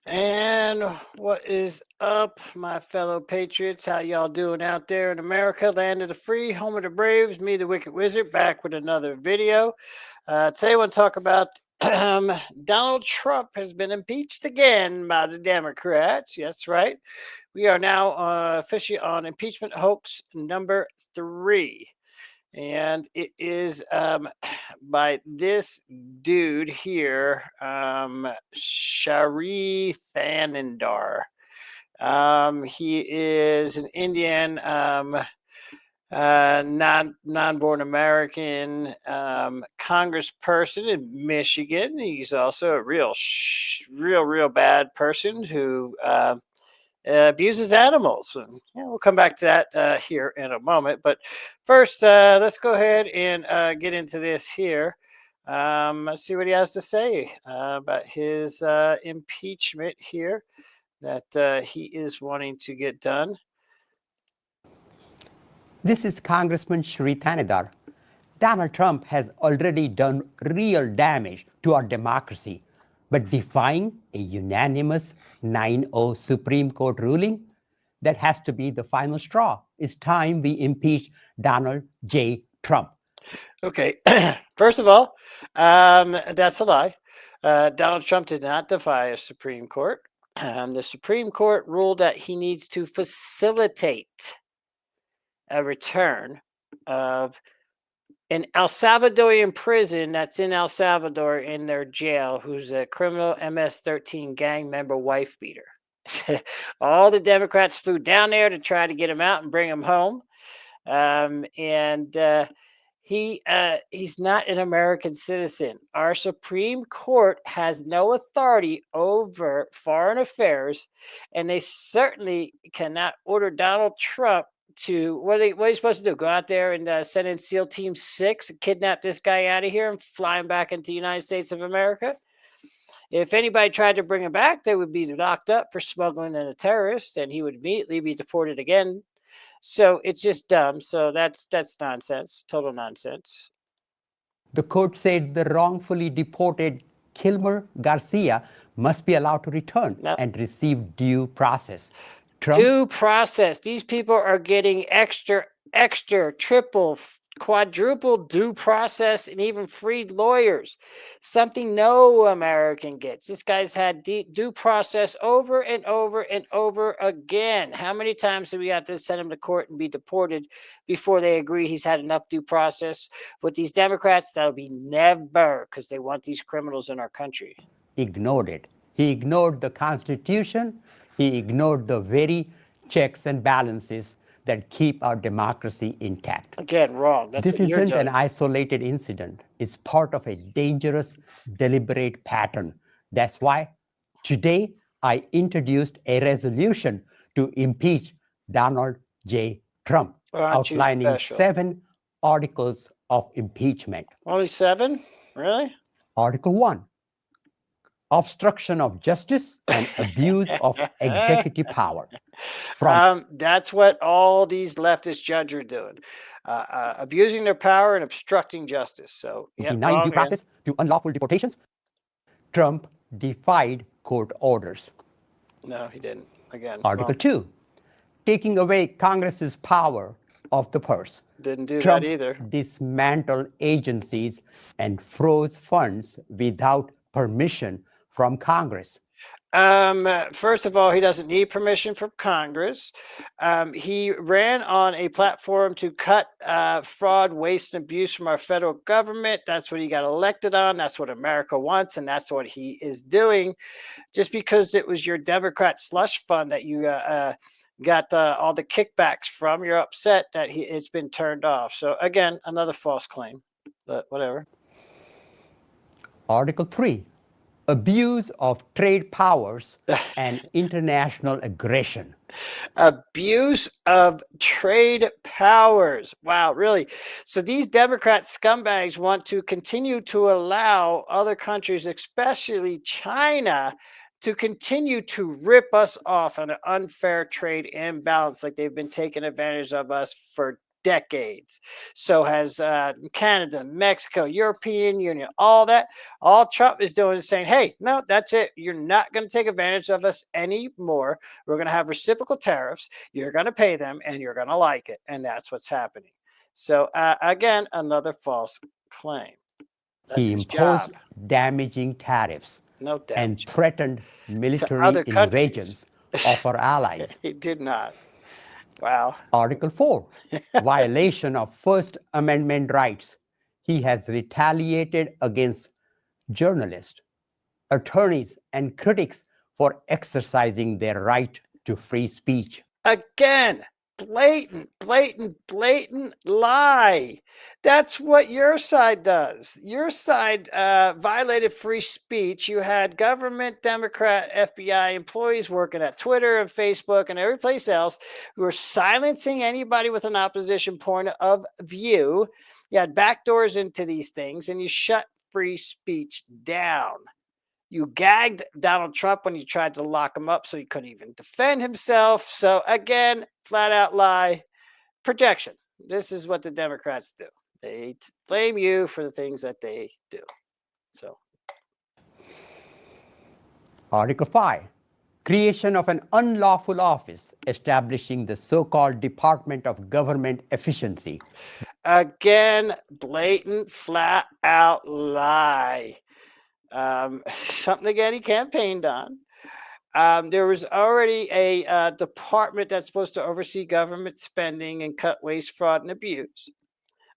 And what is up, my fellow patriots? How y'all doing out there in America, land of the free, home of the braves? Me, the Wicked Wizard, back with another video. Today, I want to talk about Donald Trump has been impeached again by the Democrats. That's right. We are now officially on impeachment hoax number 3. And it is by this dude here, Shri Thanedar. He is an Indian, non-born American congressperson in Michigan. He's also a real bad person who abuses animals. And, we'll come back to that here in a moment. But first, let's go ahead and get into this here. Let's see what he has to say about his impeachment here that he is wanting to get done. This is Congressman Shri Thanedar. Donald Trump has already done real damage to our democracy, but defying a unanimous 9-0 Supreme Court ruling, that has to be the final straw. It's time we impeach Donald J. Trump. Okay, first of all, that's a lie. Donald Trump did not defy a Supreme Court. The Supreme Court ruled that he needs to facilitate a return of an El Salvadorian prison that's in El Salvador in their jail, who's a criminal MS-13 gang member wife beater. All the Democrats flew down there to try to get him out and bring him home. He's not an American citizen. Our Supreme Court has no authority over foreign affairs, and they certainly cannot order Donald Trump to what are you supposed to do? Go out there and send in SEAL Team 6, kidnap this guy out of here, and fly him back into the United States of America? If anybody tried to bring him back, they would be locked up for smuggling and a terrorist, and he would immediately be deported again. So it's just dumb. So that's nonsense, total nonsense. The court said the wrongfully deported Kilmer Garcia must be allowed to return and receive due process. Due process. These people are getting extra, triple, quadruple due process and even free lawyers. Something no American gets. This guy's had due process over and over and over again. How many times do we have to send him to court and be deported before they agree he's had enough due process? With these Democrats, that'll be never, because they want these criminals in our country. Ignored it. He ignored the Constitution. He ignored the very checks and balances that keep our democracy intact. Again, wrong. This isn't an isolated incident. It's part of a dangerous, deliberate pattern. That's why today I introduced a resolution to impeach Donald J. Trump, outlining 7 articles of impeachment. Only 7? Really? Article 1. Obstruction of justice and abuse of executive power. That's what all these leftist judges are doing, abusing their power and obstructing justice. So, denying due process to unlawful deportations. Trump defied court orders. No, he didn't. Again, Article 2, taking away Congress's power of the purse. Didn't do Trump that either. Dismantled agencies and froze funds without permission from Congress. First of all, he doesn't need permission from Congress. He ran on a platform to cut fraud, waste, and abuse from our federal government. That's what he got elected on. That's what America wants, and that's what he is doing. Just because it was your Democrat slush fund that you got all the kickbacks from, you're upset that it's been turned off. So again, another false claim, but whatever. Article 3. Abuse of trade powers and international aggression. Abuse of trade powers. Wow, really? So these Democrat scumbags want to continue to allow other countries, especially China, to continue to rip us off on an unfair trade imbalance, like they've been taking advantage of us for decades. So has Canada, Mexico, European Union, all that. All Trump is doing is saying, hey, no, that's it. You're not going to take advantage of us anymore. We're going to have reciprocal tariffs. You're going to pay them and you're going to like it. And that's what's happening. So, again, another false claim. That's He his job. imposed damaging tariffs No and damage threatened to military other countries. invasions of our allies. He did not. Wow. Article 4, violation of First Amendment rights. He has retaliated against journalists, attorneys, and critics for exercising their right to free speech. Again, blatant lie. That's what your side does. Your side violated free speech. You had government, Democrat, FBI employees working at Twitter and Facebook and every place else who were silencing anybody with an opposition point of view. You had backdoors into these things and you shut free speech down. You gagged Donald Trump when you tried to lock him up so he couldn't even defend himself. So, again, flat out lie. Projection. This is what the Democrats do. They blame you for the things that they do. So, Article 5, creation of an unlawful office establishing the so-called Department of Government Efficiency. again, blatant, flat out lie. Something again he campaigned on. There was already a department that's supposed to oversee government spending and cut waste, fraud, and abuse.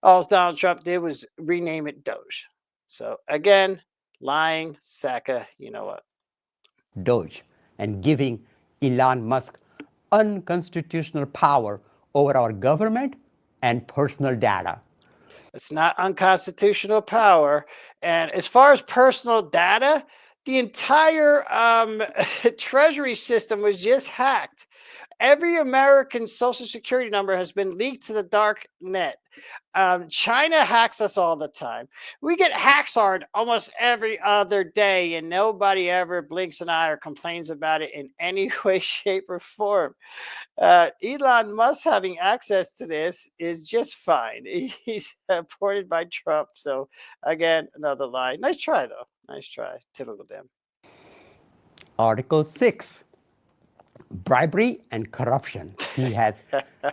All Donald Trump did was rename it Doge. So again, lying, Saka, you know what? Doge, and giving Elon Musk unconstitutional power over our government and personal data. It's not unconstitutional power. And as far as personal data, the entire treasury system was just hacked. Every American social security number has been leaked to the dark net. China hacks us all the time. We get hacksawed almost every other day, and nobody ever blinks an eye or complains about it in any way, shape, or form. Elon Musk having access to this is just fine. He's appointed by Trump. So, again, another lie. Nice try, though. Nice try. Typical them. Article 6, bribery and corruption. He has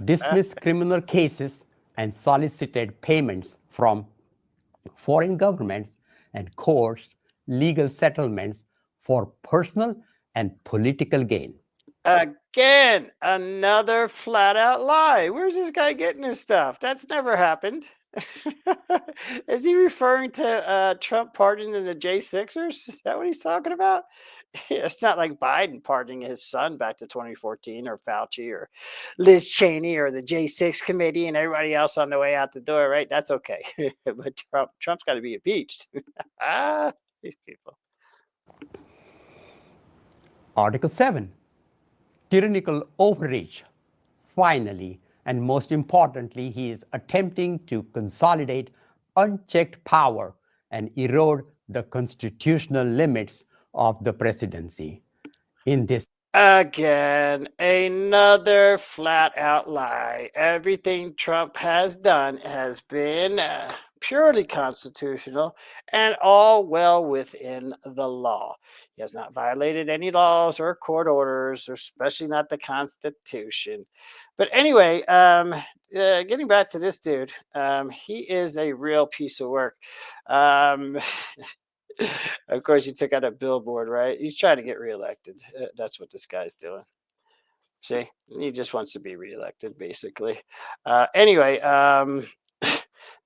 dismissed criminal cases and solicited payments from foreign governments and coerced legal settlements for personal and political gain. Again, another flat out lie. Where's this guy getting his stuff? That's never happened. Is he referring to Trump pardoning the J6ers? Is that what he's talking about? It's not like Biden pardoning his son back to 2014 or Fauci or Liz Cheney or the J6 committee and everybody else on the way out the door, right? That's okay. But Trump's got to be impeached. These people. Article 7, tyrannical overreach. Finally, and most importantly, he is attempting to consolidate unchecked power and erode the constitutional limits of the presidency. In this Again, another flat out lie. Everything Trump has done has been purely constitutional and all well within the law. He has not violated any laws or court orders, or especially not the Constitution. But anyway, getting back to this dude, he is a real piece of work. Um, of course, he took out a billboard, right? He's trying to get reelected. That's what this guy's doing. See, he just wants to be reelected, basically. Anyway,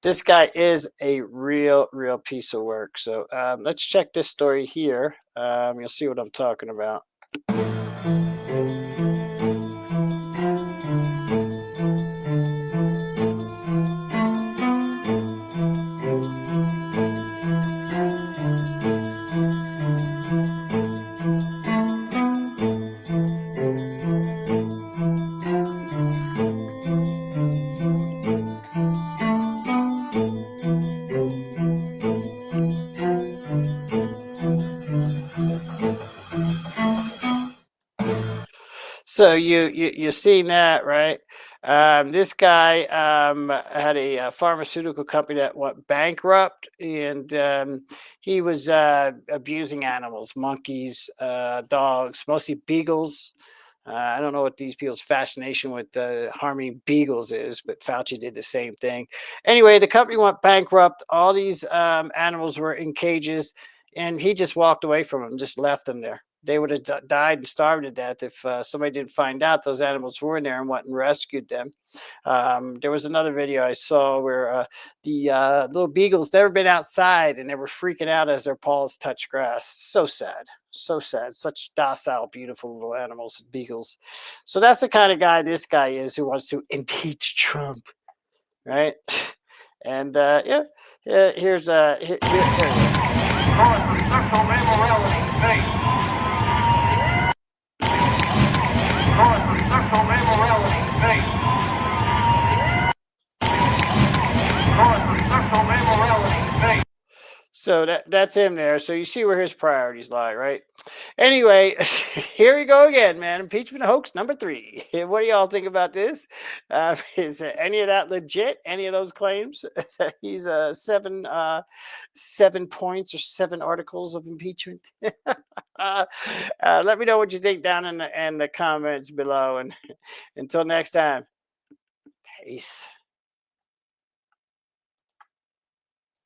this guy is a real piece of work. So let's check this story here. You'll see what I'm talking about. So you seen that, right? This guy had a, pharmaceutical company that went bankrupt, and he was abusing animals, monkeys, dogs, mostly beagles. I don't know what these people's fascination with harming beagles is, but Fauci did the same thing. Anyway, the company went bankrupt. All these animals were in cages, and he just walked away from them, just left them there. They would have died and starved to death if somebody didn't find out those animals were in there and went and rescued them. There was another video I saw where the little beagles never been outside and they were freaking out as their paws touched grass. So sad, so sad. Such docile, beautiful little animals, beagles. So that's the kind of guy this guy is, who wants to impeach Trump, right? And yeah, yeah. Here's here it is. Cause for sexual immorality, faith. Cause for sexual immorality, faith. Cause for sexual immorality, faith. So that's him there. So you see where his priorities lie, right? Anyway, here we go again, man. Impeachment hoax number 3. What do y'all think about this? Is any of that legit? Any of those claims? He's 7 points or 7 articles of impeachment. Let me know what you think down in the comments below. And until next time, peace.